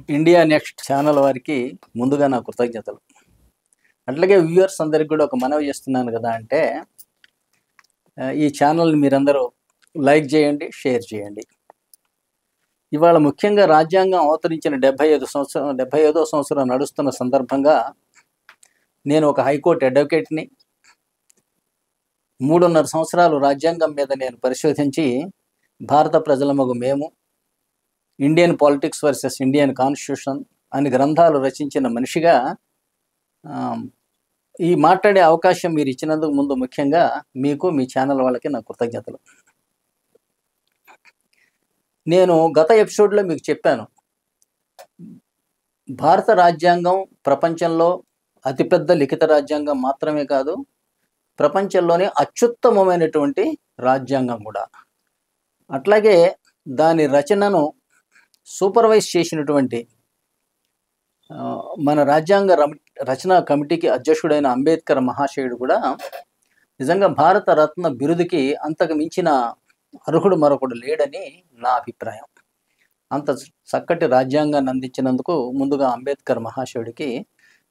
India next channel వారికి ముందుగా నా కృతజ్ఞతలు. అట్లాగే వ్యూవర్స్ అందరికి కూడా ఒక మనవి చేస్తున్నాను కదా అంటే ఈ ఛానల్ని మీరందరూ లైక్ చేయండి, షేర్ చేయండి. ఇవాళ ముఖ్యంగా రాజ్యాంగం అవతరించిన 75వ సంవత్సరం నడుస్తున్న సందర్భంగా నేను ఒక హైకోర్టు అడ్వకేట్ని. 3.5 సంవత్సరాలు రాజ్యాంగం మీద నేను పరిశోధించి భారత ప్రజలమగు మేము, Indian politics versus Indian constitution అని గ్రంథాలు రచించిన మనిషిగా ఈ మాట్లాడే అవకాశం మీరు ఇచ్చినందుకు ముందు ముఖ్యంగా మీకు, మీ ఛానల్ వాళ్ళకి నా కృతజ్ఞతలు. నేను గత ఎపిసోడ్లో మీకు చెప్పాను, భారత రాజ్యాంగం ప్రపంచంలో అతిపెద్ద లిఖిత రాజ్యాంగం మాత్రమే కాదు, ప్రపంచంలోనే అత్యుత్తమమైనటువంటి రాజ్యాంగం కూడా. అట్లాగే దాని రచనను సూపర్వైజ్ చేసినటువంటి మన రాజ్యాంగ రచనా కమిటీకి అధ్యక్షుడైన అంబేద్కర్ మహాశయుడు కూడా నిజంగా భారత రత్న బిరుదుకి అంతకు మించిన అర్హుడు మరొకడు లేడని నా అభిప్రాయం. అంత చక్కటి రాజ్యాంగాన్ని అందించినందుకు ముందుగా అంబేద్కర్ మహాశయుడికి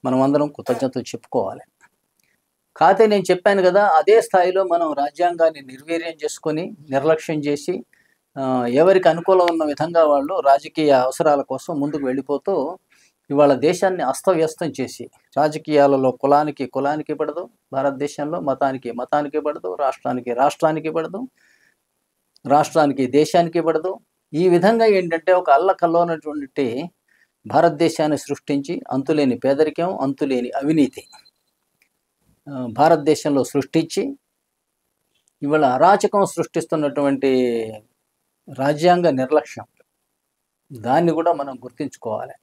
మనం అందరం కృతజ్ఞతలు చెప్పుకోవాలి. కాకపోతే నేను చెప్పాను కదా, అదే స్థాయిలో మనం రాజ్యాంగాన్ని నిర్వీర్యం చేసుకొని, నిర్లక్ష్యం చేసి, ఎవరికి అనుకూలం ఉన్న విధంగా వాళ్ళు రాజకీయ అవసరాల కోసం ముందుకు వెళ్ళిపోతూ ఇవాళ దేశాన్ని అస్తవ్యస్తం చేసి, రాజకీయాలలో కులానికి పడదు, భారతదేశంలో మతానికి పడదు, రాష్ట్రానికి పడదు, రాష్ట్రానికి దేశానికి పడదు. ఈ విధంగా ఏంటంటే ఒక అల్లకల్లోనటువంటి భారతదేశాన్ని సృష్టించి అంతులేని పేదరికం, అంతులేని అవినీతి భారతదేశంలో సృష్టించి ఇవాళ అరాచకం సృష్టిస్తున్నటువంటి రాజ్యాంగ నిర్లక్ష్యం, దాన్ని కూడా మనం గుర్తించుకోవాలి.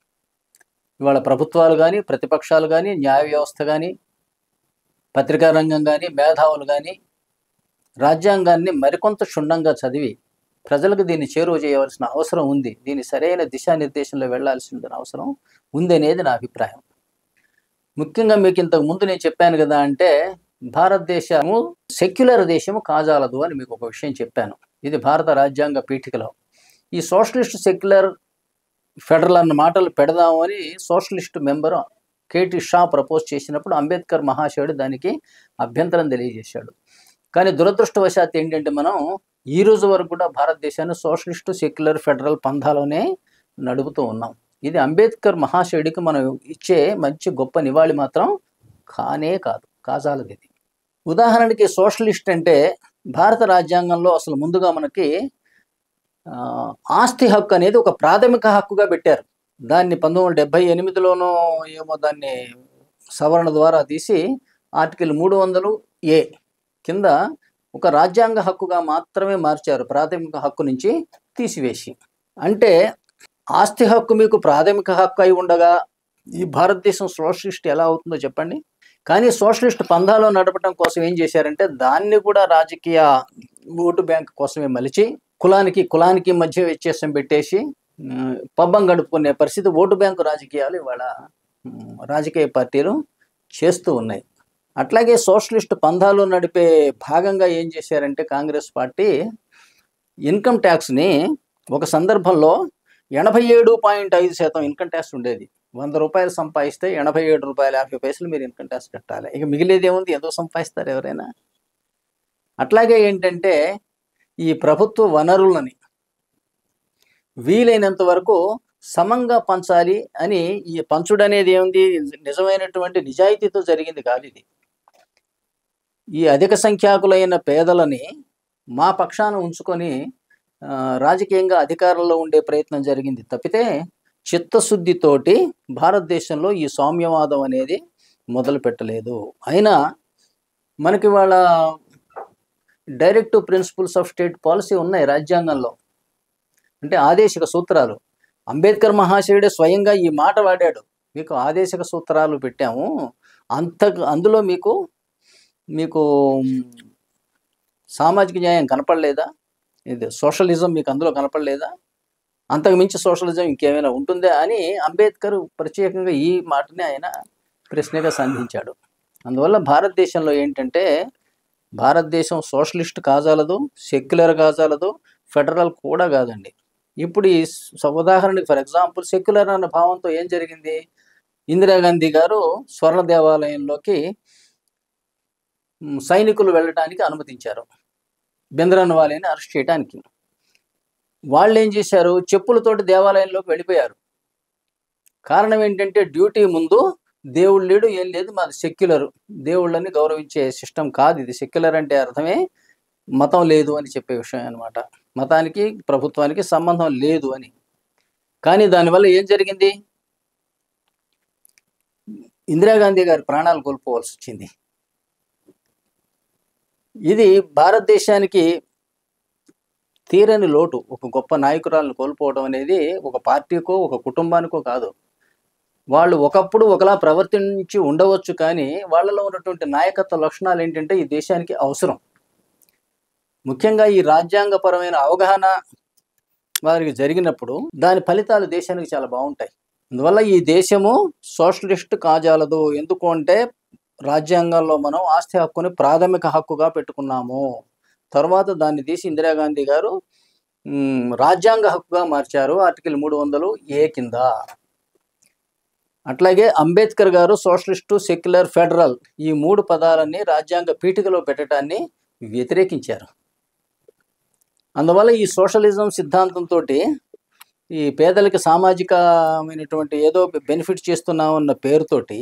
ఇవాళ ప్రభుత్వాలు కానీ, ప్రతిపక్షాలు కానీ, న్యాయ వ్యవస్థ కానీ, పత్రికా రంగం కానీ, మేధావులు కానీ రాజ్యాంగాన్ని మరికొంత క్షుణ్ణంగా చదివి ప్రజలకు దీన్ని చేరువ చేయవలసిన అవసరం ఉంది, దీని సరైన దిశానిర్దేశంలో వెళ్లాల్సిన అవసరం ఉంది అనేది నా అభిప్రాయం. ముఖ్యంగా మీకు ఇంతకు ముందు నేను చెప్పాను కదా అంటే భారతదేశము సెక్యులర్ దేశము కాజాలదు అని మీకు ఒక విషయం చెప్పాను. ఇది భారత రాజ్యాంగ పీఠికలో ఈ సోషలిస్ట్ సెక్యులర్ ఫెడరల్ అన్న మాటలు పెడదాము అని socialist member KT Shah propose చేసినప్పుడు అంబేద్కర్ మహాశయుడు దానికి అభ్యంతరం తెలియజేశాడు. కానీ దురదృష్టవశాత్తు ఏంటంటే మనం ఈ రోజు వరకు కూడా భారతదేశాన్ని సోషలిస్టు సెక్యులర్ ఫెడరల్ పంథాలోనే నడుపుతూ ఉన్నాం. ఇది అంబేద్కర్ మహాశయుడికి మనం ఇచ్చే మంచి గొప్ప నివాళి మాత్రం కానే కాదు, కాజాలది. ఇది ఉదాహరణకి సోషలిస్ట్ అంటే భారత రాజ్యాంగంలో అసలు ముందుగా మనకి ఆస్తి హక్కు అనేది ఒక ప్రాథమిక హక్కుగా పెట్టారు. దాన్ని 1978లోనో ఏమో దాన్ని సవరణ ద్వారా తీసి ఆర్టికల్ 300A కింద ఒక రాజ్యాంగ హక్కుగా మాత్రమే మార్చారు, ప్రాథమిక హక్కు నుంచి తీసివేసి. అంటే ఆస్తి హక్కు మీకు ప్రాథమిక హక్కు అయి ఉండగా ఈ భారతదేశం సోషలిస్ట్ ఎలా అవుతుందో చెప్పండి. కానీ సోషలిస్ట్ పంథాలో నడపడం కోసం ఏం చేశారంటే దాన్ని కూడా రాజకీయ ఓటు బ్యాంక్ కోసమే మలిచి కులానికి మధ్య వ్యత్యాసం పెట్టేసి పబ్బం గడుపుకునే పరిస్థితి ఓటు బ్యాంకు రాజకీయాలు ఇవాళ రాజకీయ పార్టీలు చేస్తూ ఉన్నాయి. అట్లాగే సోషలిస్ట్ పంథాలో నడిపే భాగంగా ఏం చేశారంటే కాంగ్రెస్ పార్టీ ఇన్కమ్ ట్యాక్స్ని ఒక సందర్భంలో 87.5% ఇన్కమ్ ట్యాక్స్ ఉండేది. 100 రూపాయలు సంపాదిస్తే ₹87.50 మీరు ఇన్కమ్ ట్యాక్స్ కట్టాలి. ఇక మిగిలేది ఏముంది, ఎంతో సంపాదిస్తారు ఎవరైనా. అట్లాగే ఏంటంటే ఈ ప్రభుత్వ వనరులని వీలైనంత వరకు సమంగా పంచాలి అని, ఈ పంచుడు అనేది ఏముంది, నిజమైనటువంటి నిజాయితీతో జరిగింది కాదు. ఇది ఈ అధిక సంఖ్యాకులైన పేదలని మా పక్షాన ఉంచుకొని రాజకీయంగా అధికారంలో ఉండే ప్రయత్నం జరిగింది తప్పితే చిత్తశుద్ధితోటి భారతదేశంలో ఈ సామ్యవాదం అనేది మొదలు పెట్టలేదు. అయినా మనకి వాళ్ళ directive principles of state policy ఉన్నాయి రాజ్యాంగంలో, అంటే ఆదేశిక సూత్రాలు. అంబేద్కర్ మహాశయుడే స్వయంగా ఈ మాట వాడాడు, మీకు ఆదేశిక సూత్రాలు పెట్టాము, అందులో మీకు సామాజిక న్యాయం కనపడలేదా, ఇది సోషలిజం మీకు అందులో కనపడలేదా, అంతకు మించి సోషలిజం ఇంకేమైనా ఉంటుందా అని అంబేద్కర్ ప్రత్యేకంగా ఈ మాటని ఆయన ప్రశ్నగా సంధించాడు. అందువల్ల భారతదేశంలో ఏంటంటే భారతదేశం సోషలిస్ట్ కాజాలదు, సెక్యులర్ కాజాలదు, ఫెడరల్ కూడా కాదండి. ఇప్పుడు ఉదాహరణకి ఫర్ ఎగ్జాంపుల్ సెక్యులర్ అన్న భావంతో ఏం జరిగింది, ఇందిరాగాంధీ గారు స్వర్ణ దేవాలయంలోకి సైనికులు వెళ్ళడానికి అనుమతించారు భింద్రన్వాలేని అరెస్ట్ చేయడానికి. వాళ్ళు ఏం చేశారు, చెప్పులతోటి దేవాలయంలోకి వెళ్ళిపోయారు. కారణం ఏంటంటే డ్యూటీ ముందు దేవుడు లేడు, ఏం లేదు, మాది సెక్యులర్, దేవుళ్ళని గౌరవించే సిస్టమ్ కాదు ఇది. సెక్యులర్ అంటే అర్థమే మతం లేదు అని చెప్పే విషయం అనమాట. మతానికి ప్రభుత్వానికి సంబంధం లేదు అని. కానీ దానివల్ల ఏం జరిగింది, ఇందిరాగాంధీ గారి ప్రాణాలు కోల్పోవాల్సి వచ్చింది. ఇది భారతదేశానికి తీరని లోటు. ఒక గొప్ప నాయకురాలను కోల్పోవడం అనేది ఒక పార్టీకో ఒక కుటుంబానికో కాదు. వాళ్ళు ఒకప్పుడు ఒకలా ప్రవర్తించి ఉండవచ్చు, కానీ వాళ్ళలో ఉన్నటువంటి నాయకత్వ లక్షణాలు ఏంటంటే ఈ దేశానికి అవసరం. ముఖ్యంగా ఈ రాజ్యాంగపరమైన అవగాహన వారికి జరిగినప్పుడు దాని ఫలితాలు దేశానికి చాలా బాగుంటాయి. అందువల్ల ఈ దేశము సోషలిస్ట్ కాజాలదు. ఎందుకు అంటే రాజ్యాంగంలో మనం ఆస్తి హక్కుని ప్రాథమిక హక్కుగా పెట్టుకున్నాము. తర్వాత దాన్ని తీసి ఇందిరాగాంధీ గారు రాజ్యాంగ హక్కుగా మార్చారు ఆర్టికల్ 300A కింద. అట్లాగే అంబేద్కర్ గారు సోషలిస్టు, సెక్యులర్, ఫెడరల్ ఈ 3 పదాలన్నీ రాజ్యాంగ పీఠికలో పెట్టడాన్ని వ్యతిరేకించారు. అందువల్ల ఈ సోషలిజం సిద్ధాంతంతో ఈ పేదలకి సామాజికమైనటువంటి ఏదో బెనిఫిట్ చేస్తున్నామన్న పేరుతోటి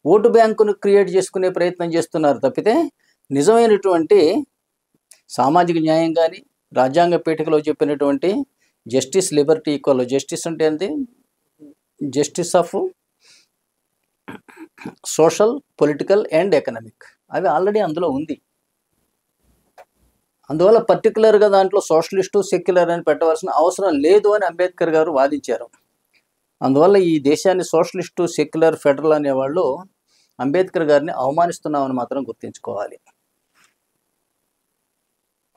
ఓటు బ్యాంకును క్రియేట్ చేసుకునే ప్రయత్నం చేస్తున్నారు తప్పితే నిజమైనటువంటి సామాజిక న్యాయం కానీ రాజ్యాంగ పీఠికలో చెప్పినటువంటి జస్టిస్, లిబర్టీ, ఈక్వల్. జస్టిస్ అంటే ఏంటి, justice of social, political and economic, అవి ఆల్రెడీ అందులో ఉంది. అందువల్ల పర్టికులర్గా దాంట్లో సోషలిస్టు, సెక్యులర్ అని పెట్టవలసిన అవసరం లేదు అని అంబేద్కర్ గారు వాదించారు. అందువల్ల ఈ దేశాన్ని సోషలిస్టు, సెక్యులర్, ఫెడరల్ అనేవాళ్ళు అంబేద్కర్ గారిని అవమానిస్తున్నామని మాత్రం గుర్తుంచుకోవాలి.